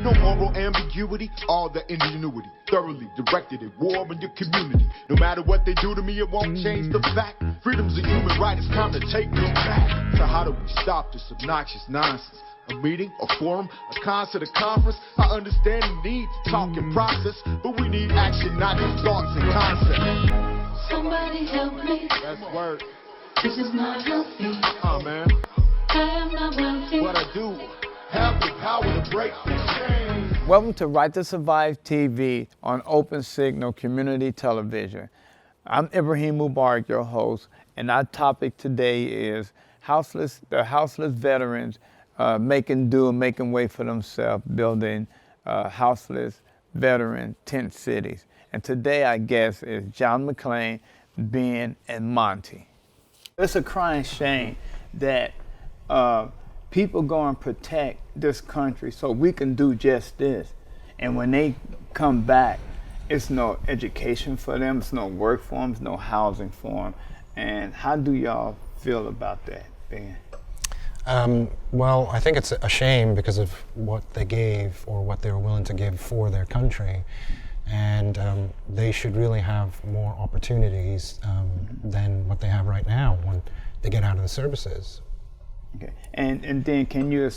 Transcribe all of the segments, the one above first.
No moral ambiguity, all the ingenuity. Thoroughly directed at war in your community. No matter what they do to me, it won't change the fact. Freedom's a human right, it's time to take me back. So how do we stop this obnoxious nonsense? A meeting, a forum, a concert, a conference. I understand the need to talk and process, but we need action, not just thoughts and concepts. Somebody help me. That's word. This is not healthy. Man. I am not wealthy. What I do, have the power to break the chains. Welcome to Right to Survive TV on Open Signal Community Television. I'm Ibrahim Mubarak, your host, and our topic today is the houseless veterans making do and making way for themselves, building houseless veteran tent cities. And today our guest is John McClain, Ben, and Monty. It's a crying shame that people go and protect this country so we can do just this. And when they come back, it's no education for them, it's no work for them, it's no housing for them. And how do y'all feel about that, Ben? Well, I think it's a shame because of what they gave or what they were willing to give for their country. And they should really have more opportunities than what they have right now when they get out of the services. Okay, and then can you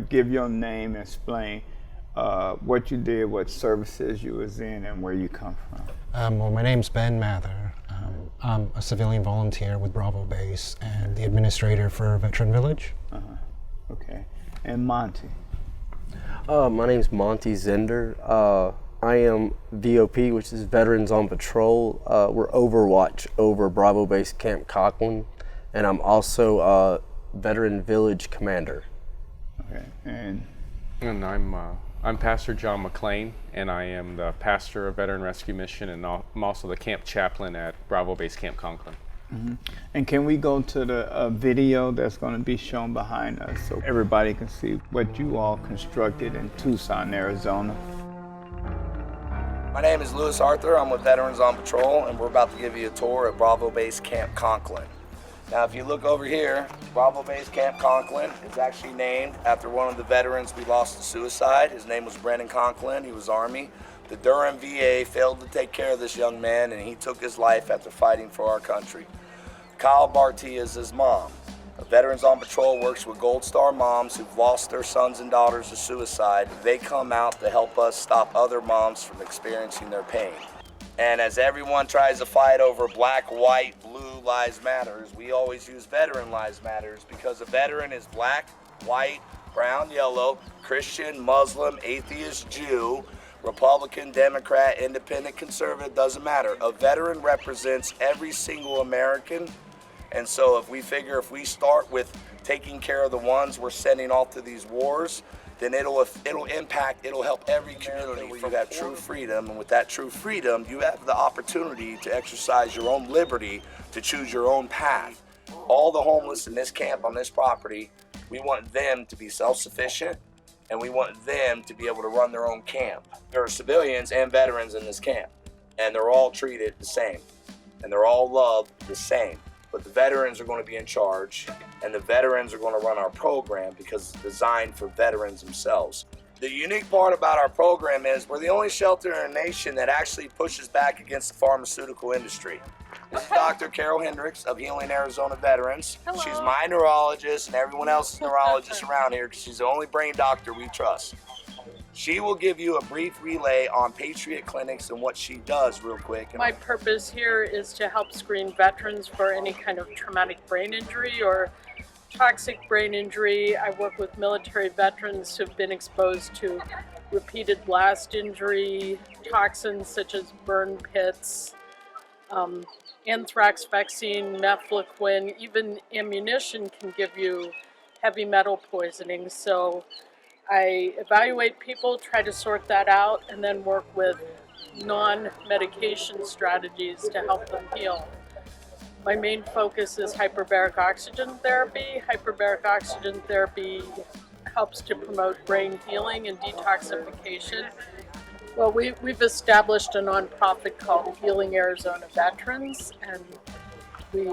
give your name and explain what you did, what services you was in, and where you come from? Well, my name's Ben Mather. I'm a civilian volunteer with Bravo Base and the administrator for Veteran Village. Okay, and Monty? My name's Monty Zender. I am VOP, which is Veterans on Patrol. We're Overwatch over Bravo Base Camp Conklin, and I'm also Veteran Village Commander. Okay, and I'm Pastor John McClain, and I am the pastor of Veteran Rescue Mission, and I'm also the camp chaplain at Bravo Base Camp Conklin. Mm-hmm. And can we go to the video that's going to be shown behind us so everybody can see what you all constructed in Tucson, Arizona? My name is Louis Arthur. I'm with Veterans on Patrol, and we're about to give you a tour at Bravo Base Camp Conklin. Now, if you look over here, Bravo Base Camp Conklin is actually named after one of the veterans we lost to suicide. His name was Brennan Conklin. He was Army. The Durham VA failed to take care of this young man, and he took his life after fighting for our country. Kyle Barty is his mom. Veterans on Patrol works with Gold Star moms who've lost their sons and daughters to suicide. They come out to help us stop other moms from experiencing their pain. And as everyone tries to fight over black, white, blue lives matters, we always use veteran lives matters because a veteran is black, white, brown, yellow, Christian, Muslim, atheist, Jew, Republican, Democrat, Independent, Conservative, doesn't matter. A veteran represents every single American. And so if we figure if we start with taking care of the ones we're sending off to these wars, then it'll help every community where you have true freedom. And with that true freedom, you have the opportunity to exercise your own liberty to choose your own path. All the homeless in this camp on this property, we want them to be self-sufficient, and we want them to be able to run their own camp. There are civilians and veterans in this camp, and they're all treated the same, and they're all loved the same. But the veterans are going to be in charge, and the veterans are going to run our program because it's designed for veterans themselves. The unique part about our program is we're the only shelter in the nation that actually pushes back against the pharmaceutical industry. This is Dr. Carol Hendricks of Healing Arizona Veterans. Hello. She's my neurologist and everyone else's neurologist around here because she's the only brain doctor we trust. She will give you a brief relay on Patriot Clinics and what she does real quick. My purpose here is to help screen veterans for any kind of traumatic brain injury or toxic brain injury. I work with military veterans who've been exposed to repeated blast injury, toxins such as burn pits, anthrax vaccine, mefloquine, even ammunition can give you heavy metal poisoning. So I evaluate people, try to sort that out, and then work with non-medication strategies to help them heal. My main focus is hyperbaric oxygen therapy. Hyperbaric oxygen therapy helps to promote brain healing and detoxification. Well, we've established a nonprofit called Healing Arizona Veterans, and we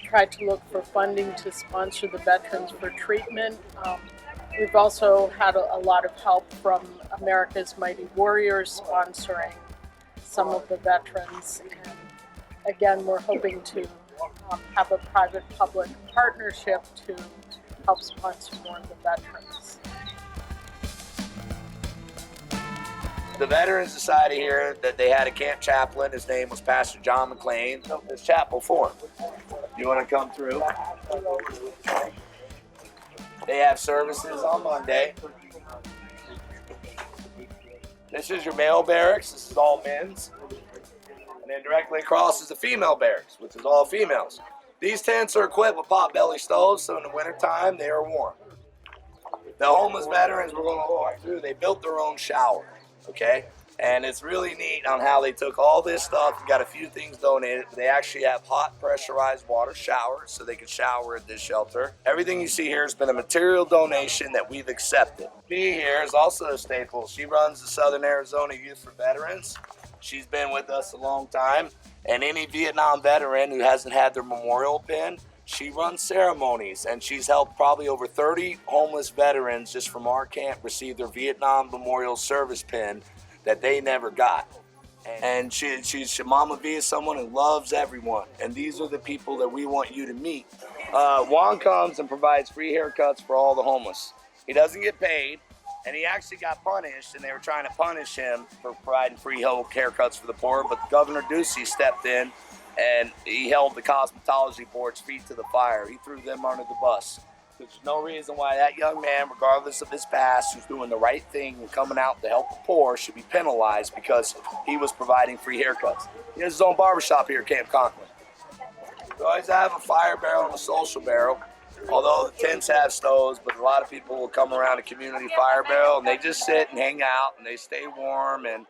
try to look for funding to sponsor the veterans for treatment. We've also had a lot of help from America's Mighty Warriors sponsoring some of the veterans. And again, we're hoping to have a private-public partnership to help sponsor more of the veterans. The Veterans decided here that they had a camp chaplain. His name was Pastor John McLean. Built this chapel for him. You want to come through? They have services on Monday. This is your male barracks. This is all men's. And then directly across is the female barracks, which is all females. These tents are equipped with pot-belly stoves, so in the wintertime, they are warm. The homeless veterans we're going to walk through, they built their own shower, okay? And it's really neat on how they took all this stuff and got a few things donated. They actually have hot pressurized water showers so they can shower at this shelter. Everything you see here has been a material donation that we've accepted. Bea here is also a staple. She runs the Southern Arizona Youth for Veterans. She's been with us a long time. And any Vietnam veteran who hasn't had their memorial pin, she runs ceremonies, and she's helped probably over 30 homeless veterans just from our camp receive their Vietnam Memorial Service pin that they never got. And Mama V is someone who loves everyone, and these are the people that we want you to meet. Juan comes and provides free haircuts for all the homeless. He doesn't get paid, and he actually got punished, and they were trying to punish him for providing free haircuts for the poor, but Governor Ducey stepped in, and he held the cosmetology board's feet to the fire. He threw them under the bus. There's no reason why that young man, regardless of his past, who's doing the right thing and coming out to help the poor, should be penalized because he was providing free haircuts. He has his own barbershop here at Camp Conklin. We always have a fire barrel and a social barrel, although the tents have stoves, but a lot of people will come around a community fire barrel and they just sit and hang out and they stay warm, and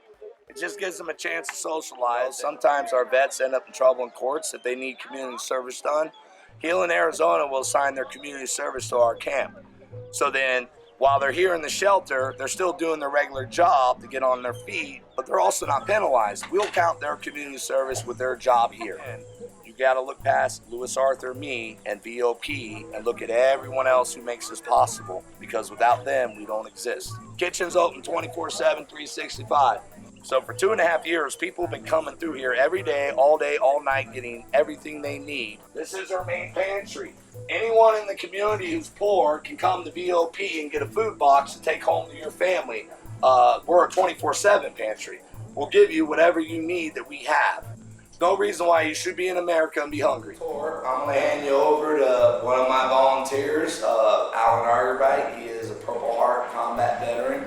it just gives them a chance to socialize. Sometimes our vets end up in trouble in courts if they need community service done. Healing Arizona will assign their community service to our camp. So then, while they're here in the shelter, they're still doing their regular job to get on their feet, but they're also not penalized. We'll count their community service with their job here. And you gotta look past Louis Arthur, me, and VOP, and look at everyone else who makes this possible, because without them, we don't exist. Kitchen's open 24/7, 365. So for 2.5 years, people have been coming through here every day, all night, getting everything they need. This is our main pantry. Anyone in the community who's poor can come to VOP and get a food box to take home to your family. We're a 24/7 pantry. We'll give you whatever you need that we have. No reason why you should be in America and be hungry. I'm gonna hand you over to one of my volunteers, Alan Argerbyte. He is a Purple Heart combat veteran.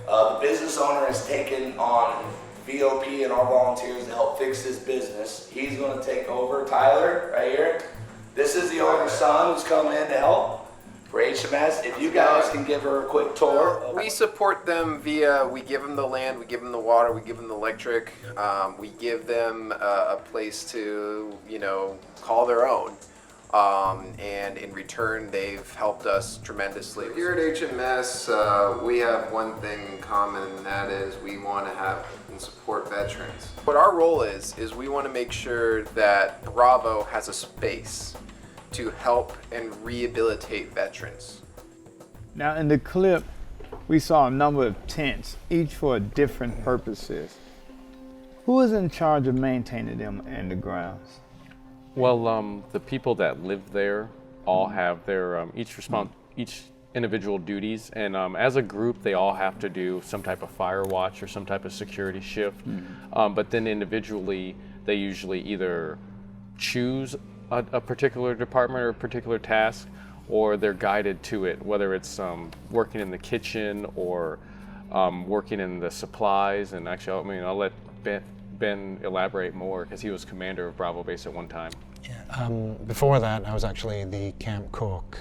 The business owner has taken on VOP and our volunteers to help fix his business. He's going to take over. Tyler, right here. This is the owner's son who's come in to help for HMS. If you guys can give her a quick tour. We support them via, we give them the land, we give them the water, we give them the electric, we give them a place to, call their own. And in return, they've helped us tremendously. Here at HMS, we have one thing in common, and that is we want to have and support veterans. What our role is we want to make sure that Bravo has a space to help and rehabilitate veterans. Now in the clip, we saw a number of tents, each for different purposes. Who is in charge of maintaining them in the grounds? Well, the people that live there all have their each individual duties, and as a group, they all have to do some type of fire watch or some type of security shift. But then individually, they usually either choose a particular department or a particular task, or they're guided to it, whether it's working in the kitchen or working in the supplies. And actually, I'll let Ben elaborate more because he was commander of Bravo Base at one time. Yeah, before that, I was actually the camp cook.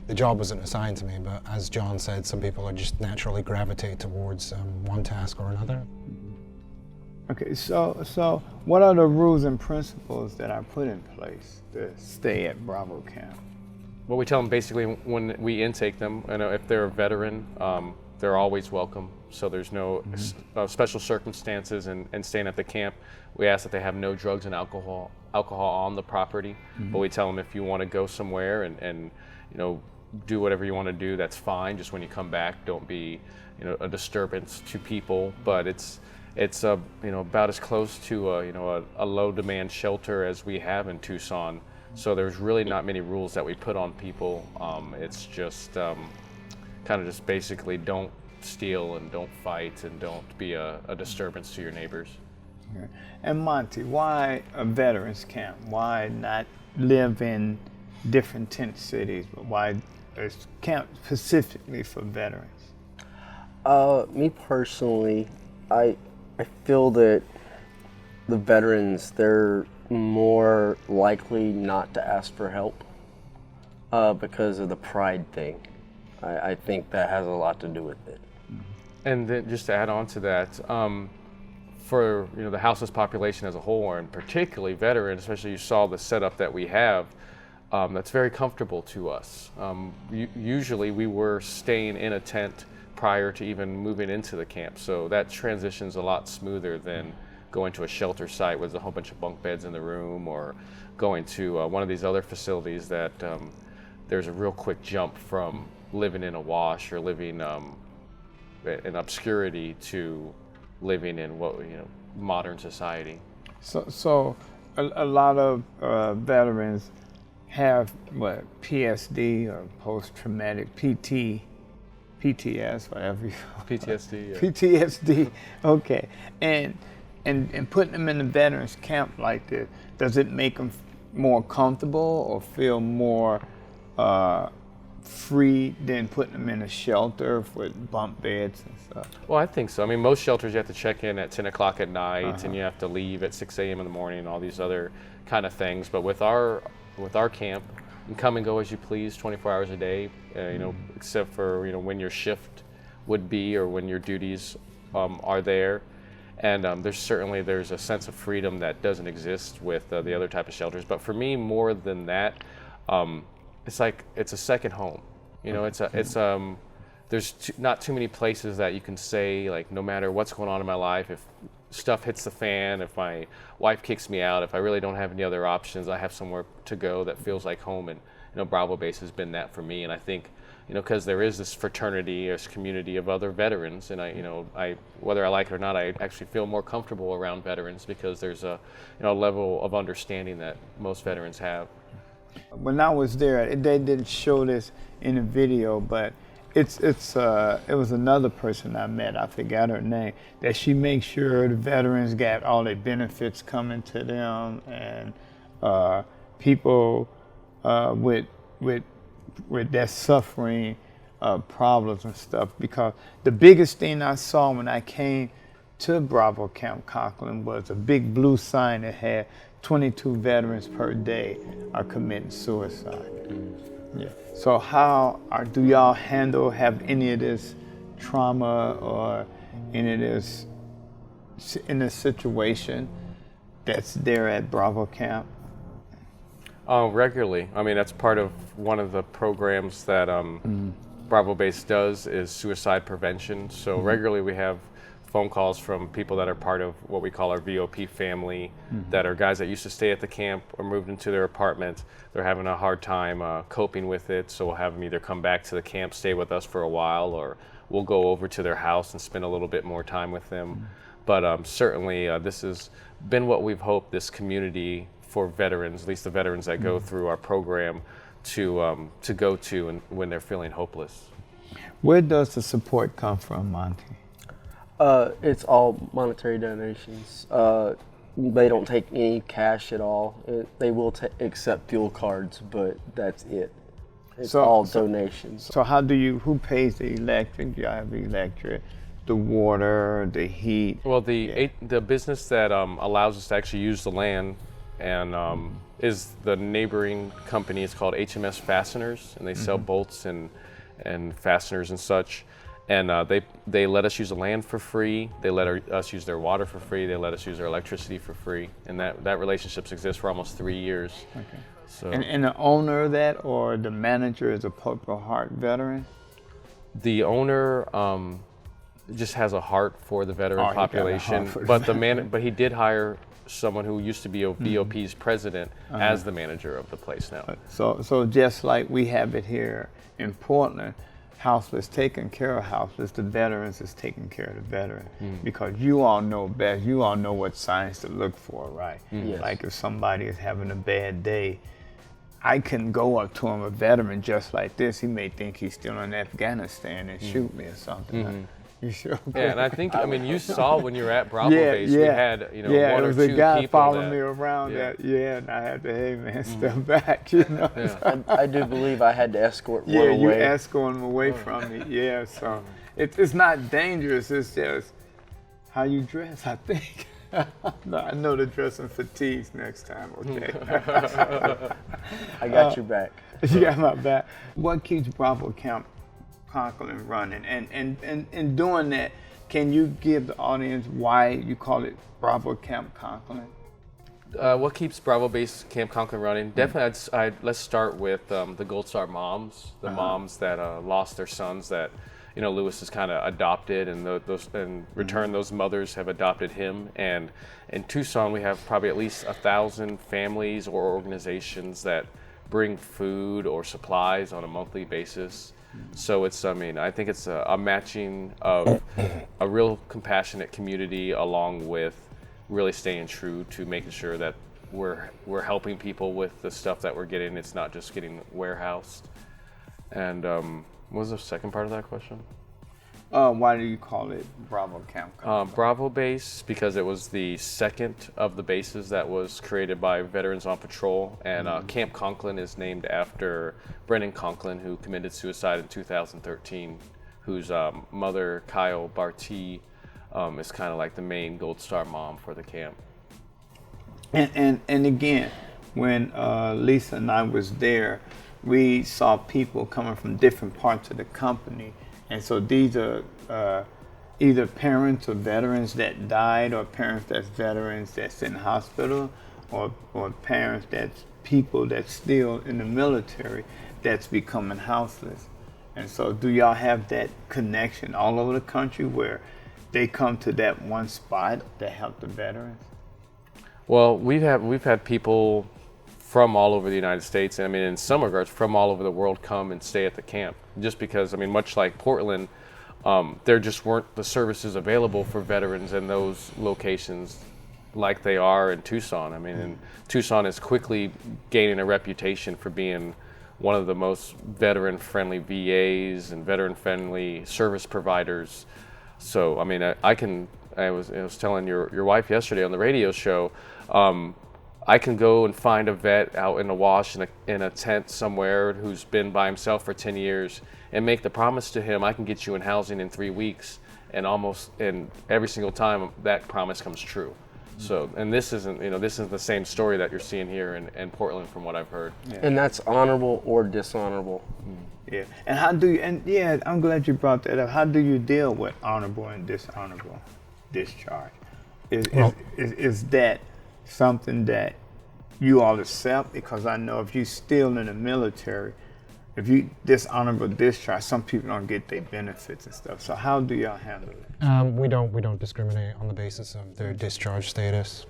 The job wasn't assigned to me, but as John said, some people are just naturally gravitate towards one task or another. Okay, so what are the rules and principles that are put in place to stay at Bravo Camp? Well, we tell them basically when we intake them, if they're a veteran, they're always welcome. So there's no special circumstances in staying at the camp. We ask that they have no drugs and alcohol on the property. But we tell them if you want to go somewhere and do whatever you want to do. That's fine. Just when you come back, don't be, you know, a disturbance to people. But it's you know, about as close to you know, a low demand shelter as we have in Tucson. So there's really not many rules that we put on people. It's just kind of just basically don't steal and don't fight and don't be a disturbance to your neighbors. Okay. And Monty, why a veterans camp? Why not live in different tent cities, but why a camp specifically for veterans? Me personally, I feel that the veterans, they're more likely not to ask for help because of the pride thing. I think that has a lot to do with it. And then just to add on to that, for, you know, the houseless population as a whole, and particularly veterans, especially you saw the setup that we have, that's very comfortable to us. Usually we were staying in a tent prior to even moving into the camp, so that transition's a lot smoother than going to a shelter site with a whole bunch of bunk beds in the room, or going to one of these other facilities that there's a real quick jump from living in a wash or living in obscurity to living in what, you know, modern society. So a lot of veterans have what, PSD or post-traumatic PTS, whatever you PTSD. Yeah. PTSD. Okay, and putting them in a veterans camp like this, does it make them more comfortable or feel more free than putting them in a shelter with bunk beds and stuff? Well, I think so. I mean, most shelters you have to check in at 10 o'clock at night, and you have to leave at 6 a.m. in the morning, and all these other kind of things. But with our camp, you can come and go as you please, 24 hours a day. You know, except for, you know, when your shift would be or when your duties are there. And there's a sense of freedom that doesn't exist with the other type of shelters. But for me, more than that, it's like it's a second home. You know, there's not too many places that you can say, like, no matter what's going on in my life, if stuff hits the fan, if my wife kicks me out, if I really don't have any other options, I have somewhere to go that feels like home. And, you know, Bravo Base has been that for me. And I think, you know, because there is this fraternity, this community of other veterans, and whether I like it or not, I actually feel more comfortable around veterans because there's a, you know, level of understanding that most veterans have. When I was there, they didn't show this in the video, but it was another person I met, I forgot her name, that she makes sure the veterans got all their benefits coming to them, and people with their suffering problems and stuff. Because the biggest thing I saw when I came to Bravo Camp Conklin was a big blue sign that had 22 veterans per day are committing suicide. Yeah. So how do y'all have any of this trauma or any of this in a situation that's there at Bravo Camp? Regularly. I mean, that's part of one of the programs that Bravo Base does is suicide prevention. So regularly we have phone calls from people that are part of what we call our VOP family, that are guys that used to stay at the camp or moved into their apartment. They're having a hard time coping with it, so we'll have them either come back to the camp, stay with us for a while, or we'll go over to their house and spend a little bit more time with them. But certainly this has been what we've hoped, this community for veterans, at least the veterans that go through our program, to go to and when they're feeling hopeless. Where does the support come from, Monty? It's all monetary donations. They don't take any cash at all. They will accept fuel cards, but that's it. It's all donations. So who pays the electric? Do you have the electric, the water, the heat? Well, the business that allows us to actually use the land and is the neighboring company. It's called HMS Fasteners, and they sell bolts and fasteners and such. And they let us use the land for free. They let us use their water for free. They let us use their electricity for free. And that relationship exists for almost 3 years. Okay. So, and the owner of that or the manager is a Purple Heart veteran? The owner just has a heart for the veteran Oh, he got a population. heart for the But he did hire someone who used to be a VOP's president as the manager of the place now. So just like we have it here in Portland, houseless taking care of houseless, the veterans is taking care of the veteran, because you all know best. You all know what signs to look for, right? Yes. Like if somebody is having a bad day, I can go up to him, a veteran just like this. He may think he's still in Afghanistan and shoot me or something. You sure? Yeah, and I think, I mean, you saw when you were at Bravo Base, we had, you know, yeah, one there or was two a guy people following that, me around yeah. and I had to, hey man, step back, you know. I do believe I had to escort one Yeah, away. you escort them away from me. Yeah, so it's not dangerous. It's just how you dress, I think. I know to dress in fatigues next time. Okay. I got your back. You got my back. What keeps Bravo Camp Conklin running? And in doing that, can you give the audience why you call it Bravo Camp Conklin? What keeps Bravo Base Camp Conklin running? Definitely, let's start with the Gold Star moms, the moms that lost their sons that, you know, Lewis has kind of adopted, and those in return, those mothers have adopted him. And in Tucson, we have probably at least 1,000 families or organizations that bring food or supplies on a monthly basis. So it's, I mean, I think it's a matching of a real compassionate community along with really staying true to making sure that we're helping people with the stuff that we're getting. It's not just getting warehoused. And what was the second part of that question? Why do you call it Bravo Camp Conklin? Bravo Base, because it was the second of the bases that was created by Veterans on Patrol, and Camp Conklin is named after Brennan Conklin, who committed suicide in 2013, whose mother, Kyle Barty, is kind of like the main Gold Star mom for the camp. And again, when Lisa and I was there, we saw people coming from different parts of the company. And so these are either parents of veterans that died, or parents that's veterans that's in hospital, or parents that's people that's still in the military that's becoming houseless. And so do y'all have that connection all over the country where they come to that one spot to help the veterans? Well, we've had people from all over the United States, and I mean, in some regards, from all over the world come and stay at the camp. Just because, I mean, much like Portland, there just weren't the services available for veterans in those locations like they are in Tucson. I mean, and Tucson is quickly gaining a reputation for being one of the most veteran-friendly VAs and veteran-friendly service providers. So, I mean, I was telling your wife yesterday on the radio show, I can go and find a vet out in the wash in a tent somewhere who's been by himself for 10 years and make the promise to him, I can get you in housing in 3 weeks, and every single time that promise comes true. So, and this isn't the same story that you're seeing here in Portland from what I've heard. Yeah. And that's honorable or dishonorable. Yeah, and how do you, and yeah, I'm glad you brought that up. How do you deal with honorable and dishonorable discharge? Is that something that you all accept? Because I know if you're still in the military, if you dishonorable discharge, some people don't get their benefits and stuff. So how do y'all handle it? We don't discriminate on the basis of their discharge status.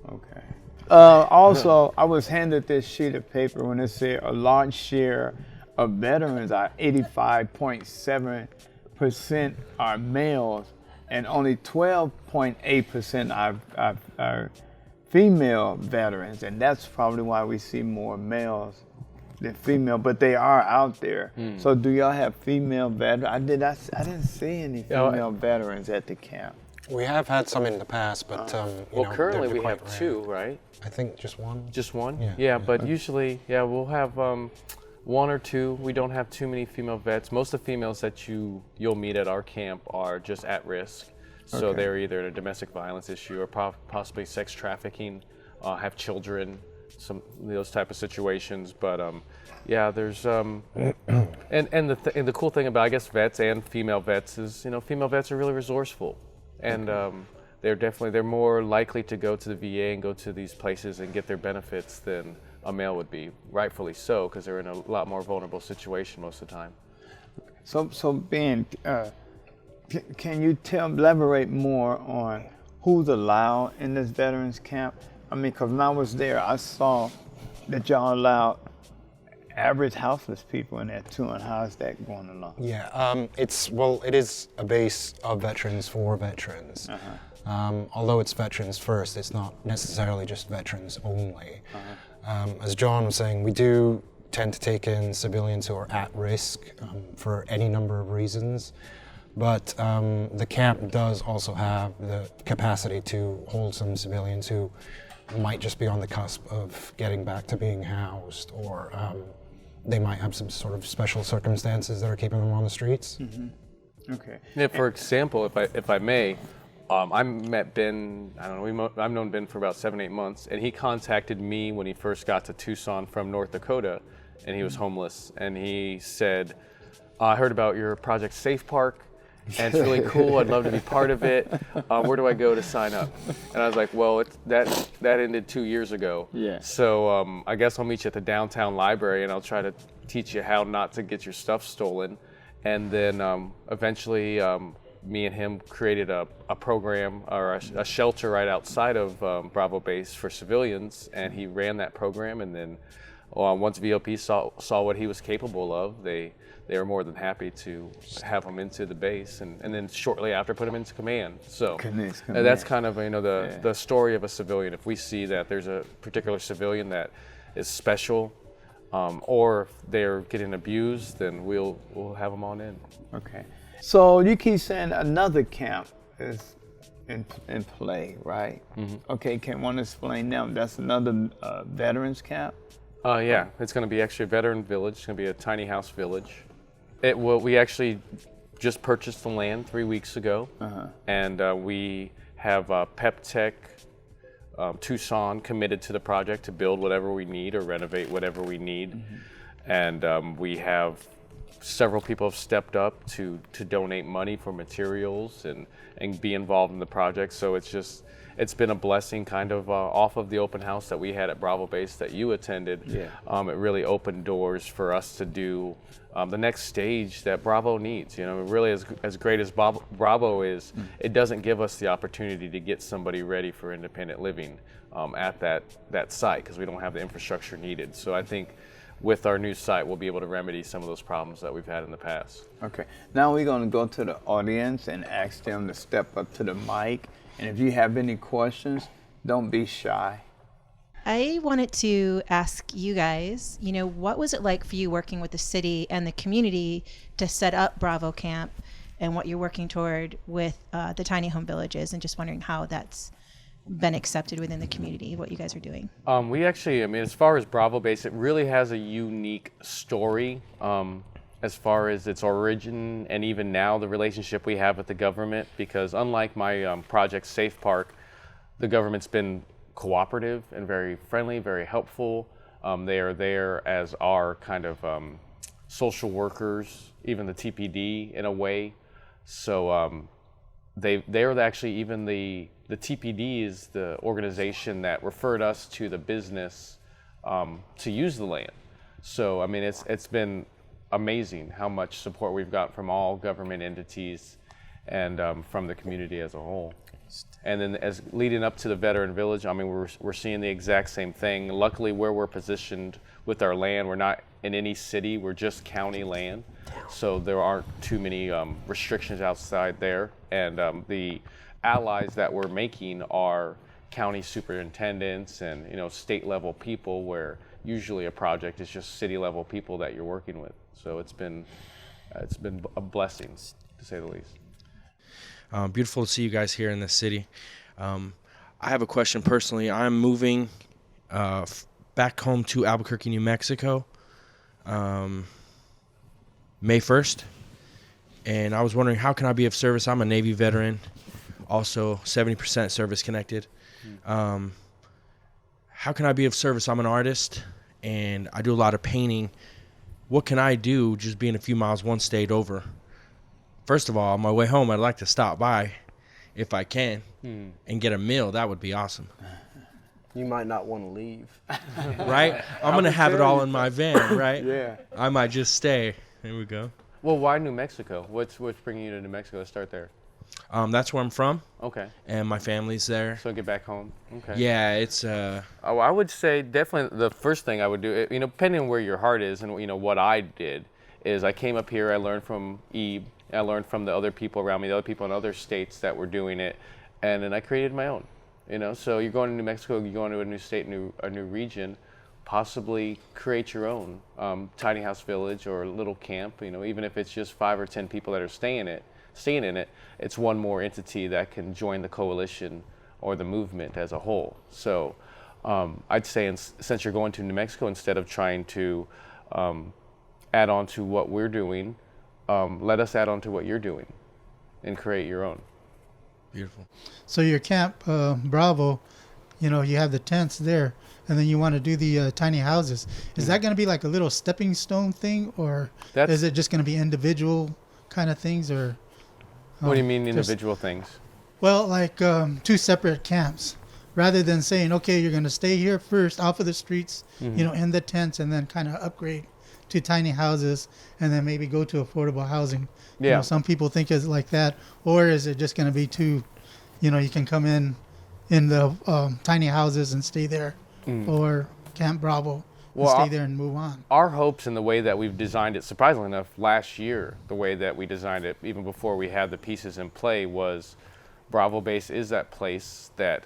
Okay. Also, I was handed this sheet of paper when it said a large share of veterans are 85.7% are males, and only 12.8% are female veterans, and that's probably why we see more males than female, but they are out there. So do y'all have female veterans? I didn't see any female veterans at the camp. We have had some in the past, but Well, currently they're we quite have rare. 2, right? I think just one. Just one? Yeah. But usually, we'll have 1 or 2. We don't have too many female vets. Most of the females that you'll meet at our camp are just at risk. So Okay. they're either in a domestic violence issue or possibly sex trafficking, have children, some those type of situations. But there's and the cool thing about, I guess, vets and female vets is, female vets are really resourceful, and they're more likely to go to the VA and go to these places and get their benefits than a male would be, rightfully so, because they're in a lot more vulnerable situation most of the time. So Ben, Can you elaborate more on who's allowed in this veterans camp? I mean, because when I was there, I saw that y'all allowed average houseless people in there too, and how's that going along? Yeah, it is a base of veterans for veterans. Although it's veterans first, it's not necessarily just veterans only. As John was saying, we do tend to take in civilians who are at risk for any number of reasons. But the camp does also have the capacity to hold some civilians who might just be on the cusp of getting back to being housed, or they might have some sort of special circumstances that are keeping them on the streets. Okay. Yeah, for example, if I may, I met Ben, I don't know, I've known Ben for about 7-8 months, and he contacted me when he first got to Tucson from North Dakota, and he was homeless, and he said, I heard about your project Safe Park, and it's really cool, I'd love to be part of it. Where do I go to sign up? And I was like, well, that ended 2 years ago. Yeah. So I guess I'll meet you at the downtown library, and I'll try to teach you how not to get your stuff stolen. And then eventually, me and him created a program, or a shelter right outside of Bravo Base for civilians, and he ran that program. And then once VOP saw what he was capable of, they were more than happy to have him into the base, and then shortly after put him into command. So that's kind of the story of a civilian. If we see that there's a particular civilian that is special, or they're getting abused, then we'll have them on in. Okay. So you keep saying another camp is in play, right? Okay, can one explain now? That's another veterans camp? Yeah, it's going to be actually a veteran village. It's going to be a tiny house village. We actually just purchased the land 3 weeks ago, and we have Pep Tech Tucson committed to the project to build whatever we need or renovate whatever we need. And we have several people have stepped up to donate money for materials and be involved in the project. So it's been a blessing, kind of off of the open house that we had at Bravo Base that you attended. Yeah. It really opened doors for us to do the next stage that Bravo needs. Really as great as Bravo is, it doesn't give us the opportunity to get somebody ready for independent living at that site, because we don't have the infrastructure needed. So I think with our new site, we'll be able to remedy some of those problems that we've had in the past. Okay, now we're going to go to the audience and ask them to step up to the mic. And if you have any questions, don't be shy. I wanted to ask you guys, what was it like for you working with the city and the community to set up Bravo Camp, and what you're working toward with the tiny home villages, and just wondering how that's been accepted within the community, what you guys are doing? We actually, as far as Bravo Base, it really has a unique story as far as its origin, and even now the relationship we have with the government, because unlike my project Safe Park, the government's been cooperative and very friendly, very helpful. They are there as our kind of social workers, even the TPD in a way. So they're actually, even the TPD is the organization that referred us to the business to use the land. So it's been amazing how much support we've got from all government entities and from the community as a whole. And then as leading up to the veteran village, we're seeing the exact same thing. Luckily, where we're positioned with our land, we're not in any city, we're just county land. So there aren't too many restrictions outside there. And the allies that we're making are county superintendents and state level people, where usually a project is just city level people that you're working with. So it's been a blessing, to say the least. Beautiful to see you guys here in the city. I have a question personally. I'm moving back home to Albuquerque, New Mexico, May 1st. And I was wondering, how can I be of service? I'm a Navy veteran, also 70% service connected. How can I be of service? I'm an artist, and I do a lot of painting. What can I do just being a few miles one state over? First of all, on my way home, I'd like to stop by, if I can, and get a meal. That would be awesome. You might not want to leave. Right? I'm going to have it all in my van, right? Yeah. I might just stay. There we go. Well, why New Mexico? What's bringing you to New Mexico? Let's start there. That's where I'm from. Okay. And my family's there. So get back home. Okay. Yeah, it's Oh, I would say definitely the first thing I would do, you know, depending on where your heart is and, you know, what I did is I came up here, I learned from Ebe, I learned from the other people around me, the other people in other states that were doing it, and then I created my own, you know. So you're going to New Mexico, you're going to a new state, a new region, possibly create your own tiny house village or little camp, you know, even if it's just 5 or 10 people that are staying in it, it's one more entity that can join the coalition or the movement as a whole. So I'd say since you're going to New Mexico, instead of trying to add on to what we're doing, let us add on to what you're doing and create your own. beautiful. So your camp, Bravo, you know, you have the tents there, and then you want to do the tiny houses. Is that going to be like a little stepping stone thing, or is it just going to be individual kind of things, or? What do you mean individual things? Well, like 2 separate camps. Rather than saying, okay, you're going to stay here first off of the streets, you know, in the tents, and then kind of upgrade to tiny houses, and then maybe go to affordable housing. Yeah. You know, some people think it's like that. Or is it just going to be two, you know, you can come in the tiny houses and stay there, or Camp Bravo and stay there and move on. Our hopes in the way that we've designed it, surprisingly enough, last year, the way that we designed it, even before we had the pieces in play, was Bravo Base is that place that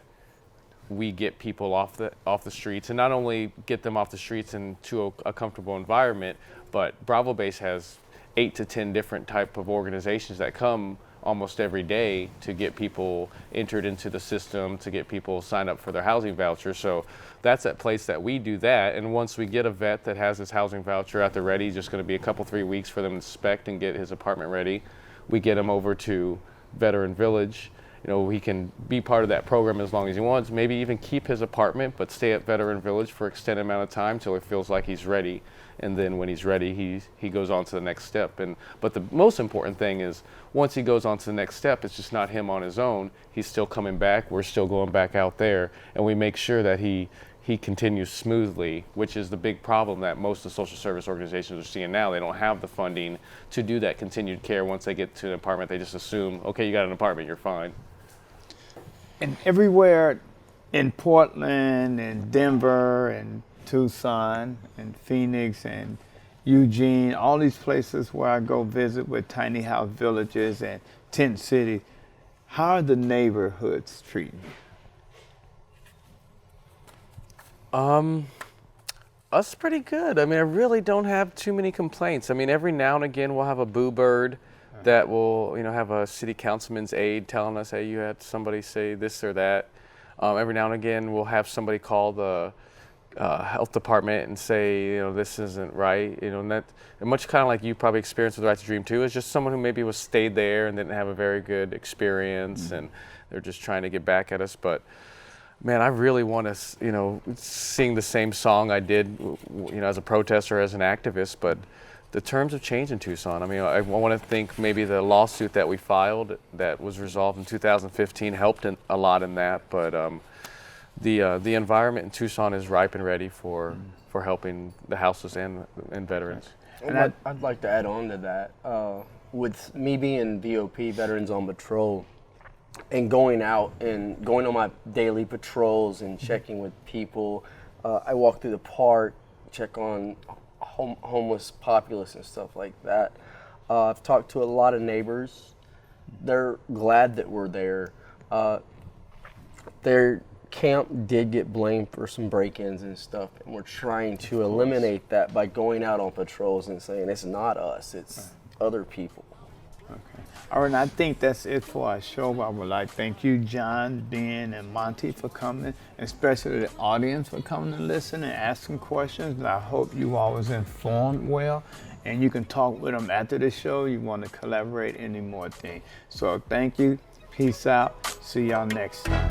we get people off the streets, and not only get them off the streets into a comfortable environment, but Bravo Base has 8 to 10 different type of organizations that come almost every day to get people entered into the system, to get people signed up for their housing voucher. So that's that place that we do that. And once we get a vet that has his housing voucher at the ready, just going to be a couple, 3 weeks for them to inspect and get his apartment ready, we get him over to Veteran Village. You know, he can be part of that program as long as he wants, maybe even keep his apartment, but stay at Veteran Village for an extended amount of time till he feels like he's ready. And then when he's ready, he goes on to the next step. But the most important thing is once he goes on to the next step, it's just not him on his own. He's still coming back. We're still going back out there. And we make sure that he continues smoothly, which is the big problem that most of the social service organizations are seeing now. They don't have the funding to do that continued care. Once they get to an apartment, they just assume, okay, you got an apartment, you're fine. And everywhere in Portland and Denver and Tucson and Phoenix and Eugene, all these places where I go visit with tiny house villages and tent cities, how are the neighborhoods treating you? Us pretty good. I mean, I really don't have too many complaints. I mean, every now and again we'll have a boo bird that will, you know, have a city councilman's aide telling us, hey, you had somebody say this or that. Every now and again we'll have somebody call the health department and say, you know, this isn't right. You know, and much kind of like you probably experienced with Right to Dream too, is just someone who maybe was stayed there and didn't have a very good experience, and they're just trying to get back at us. But man, I really want to, you know, sing the same song I did, you know, as a protester, as an activist, but the terms have changed in Tucson. I mean, I want to think maybe the lawsuit that we filed that was resolved in 2015 helped a lot in that, but the environment in Tucson is ripe and ready for helping the houseless and veterans. And I'd like to add on to that. With me being VOP, Veterans on Patrol, and going out and going on my daily patrols and checking with people, I walk through the park, check on homeless populace and stuff like that. I've talked to a lot of neighbors. They're glad that we're there. Their camp did get blamed for some break-ins and stuff, and we're trying to eliminate that by going out on patrols and saying it's not us, it's other people. Okay. All right, and I think that's it for our show. I would like to thank you, John, Ben, and Monty for coming, especially the audience for coming to listen and asking questions. And I hope you all was informed well, and you can talk with them after the show. You want to collaborate any more things. So thank you. Peace out. See y'all next time.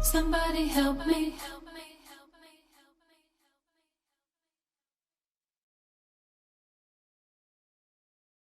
Somebody help me.